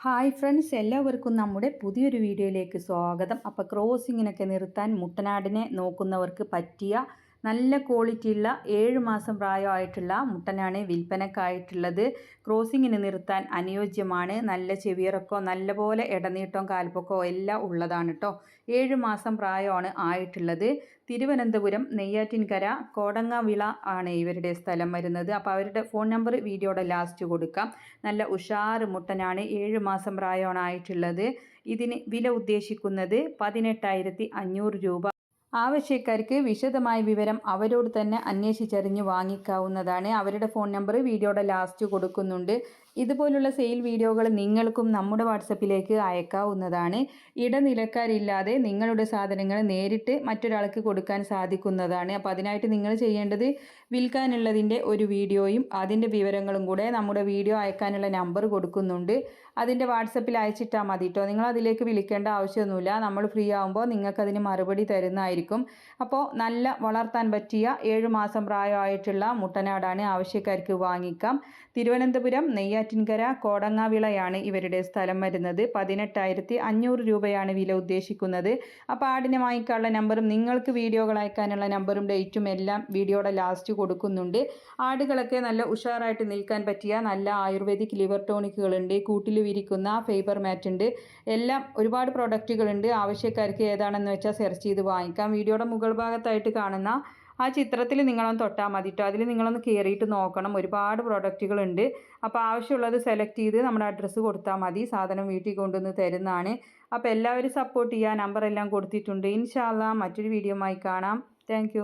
Hi friends, എല്ലാവർക്കും നമ്മുടെ പുതിയൊരു വീഡിയോയിലേക്ക് സ്വാഗതം. അപ്പോൾ ക്രോസിങ്ങിനൊക്കെ നിർത്താൻ മുട്ടനാടിനെ നോക്കുന്നവർക്ക് പറ്റിയ നല്ല ക്വാളിറ്റിയുള്ള 7 മാസം പ്രായമായിട്ടുള്ള മുട്ടനാണ് വിൽപ്പനക്കായിട്ടുള്ളത്. ക്രോസിങ്ങിന് നിർത്താൻ അനുയോജ്യമാണ്. നല്ല ചെവിയിറക്കോ നല്ലപോലെ ഇടനീട്ടവും കാൽപ്പൊക്കോ എല്ലാം ഉള്ളതാണ് കേട്ടോ. 7 മാസം പ്രായമാണ് ആയിട്ടുള്ളത്. തിരുവനന്തപുരം നെയ്യാറ്റിൻകര കോടങ്ങാവിള ആണ് ഇവരുടെ സ്ഥലം വരുന്നത്. അപ്പോൾ അവരുടെ ഫോൺ നമ്പർ വീഡിയോയുടെ ലാസ്റ്റ് കൊടുക്കാം. നല്ല ഉഷാറ് മുട്ടനാണ്. 7 മാസം പ്രായമാണ് ആയിട്ടുള്ളത്. ഇതിന് വില ഉദ്ദേശിക്കുന്നത് 18,500 രൂപ. ആവശ്യക്കാർക്ക് വിശദമായ വിവരം അവരോട് തന്നെ അന്വേഷിച്ചറിഞ്ഞ് വാങ്ങിക്കാവുന്നതാണ്. അവരുടെ ഫോൺ നമ്പർ വീഡിയോയുടെ ലാസ്റ്റ് കൊടുക്കുന്നുണ്ട്. ഇതുപോലുള്ള സെയിൽ വീഡിയോകൾ നിങ്ങൾക്കും നമ്മുടെ വാട്സപ്പിലേക്ക് അയക്കാവുന്നതാണ്. ഇടനിലക്കാരില്ലാതെ നിങ്ങളുടെ സാധനങ്ങൾ നേരിട്ട് മറ്റൊരാൾക്ക് കൊടുക്കാൻ സാധിക്കുന്നതാണ്. അപ്പോൾ അതിനായിട്ട് നിങ്ങൾ ചെയ്യേണ്ടത് വിൽക്കാനുള്ളതിൻ്റെ ഒരു വീഡിയോയും അതിൻ്റെ വിവരങ്ങളും കൂടെ നമ്മുടെ വീഡിയോ അയക്കാനുള്ള നമ്പർ കൊടുക്കുന്നുണ്ട്. അതിൻ്റെ വാട്സപ്പിൽ അയച്ചിട്ടാൽ മതി കേട്ടോ. നിങ്ങൾ അതിലേക്ക് വിളിക്കേണ്ട ആവശ്യമൊന്നുമില്ല. നമ്മൾ ഫ്രീ ആകുമ്പോൾ നിങ്ങൾക്കതിന് മറുപടി തരുന്നതായിരിക്കും. അപ്പോൾ നല്ല വളർത്താൻ പറ്റിയ 7 മാസം പ്രായമായിട്ടുള്ള മുട്ടനാടാണ്. ആവശ്യക്കാർക്ക് വാങ്ങിക്കാം. തിരുവനന്തപുരം നെയ്യാറ്റിൻകര കോടങ്ങാവിളയാണ് ഇവരുടെ സ്ഥലം വരുന്നത്. 18,500 രൂപയാണ് വില ഉദ്ദേശിക്കുന്നത്. അപ്പോൾ ആടിനെ വാങ്ങിക്കാനുള്ള നമ്പറും നിങ്ങൾക്ക് വീഡിയോകൾ അയക്കാനുള്ള നമ്പറും ഡേറ്റും എല്ലാം വീഡിയോയുടെ ലാസ്റ്റ് കൊടുക്കുന്നുണ്ട്. ആടുകളൊക്കെ നല്ല ഉഷാറായിട്ട് നിൽക്കാൻ പറ്റിയ നല്ല ആയുർവേദിക് ലിവർ ടോണിക്കുകളുണ്ട്. കൂട്ടിൽ വിരിക്കുന്ന ഫൈബർ മാറ്റ് ഉണ്ട്. എല്ലാം ഒരുപാട് പ്രൊഡക്റ്റുകളുണ്ട്. ആവശ്യക്കാർക്ക് ഏതാണെന്ന് വെച്ചാൽ സെർച്ച് ചെയ്ത് വാങ്ങിക്കാം. വീഡിയോയുടെ മുകൾ ഭാഗത്തായിട്ട് കാണുന്ന ആ ചിത്രത്തിൽ നിങ്ങളൊന്ന് തൊട്ടാൽ മതി കേട്ടോ. അതിൽ നിങ്ങളൊന്ന് കയറിയിട്ട് നോക്കണം. ഒരുപാട് പ്രൊഡക്റ്റുകളുണ്ട്. അപ്പോൾ ആവശ്യമുള്ളത് സെലക്ട് ചെയ്ത് നമ്മുടെ അഡ്രസ്സ് കൊടുത്താൽ മതി. സാധനം വീട്ടിൽ കൊണ്ടുവന്ന് തരുന്നതാണ്. അപ്പോൾ എല്ലാവരും സപ്പോർട്ട് ചെയ്യുക. നമ്പറെല്ലാം കൊടുത്തിട്ടുണ്ട്. ഇൻഷാ അല്ലാഹ് മറ്റൊരു വീഡിയോയുമായി കാണാം. താങ്ക്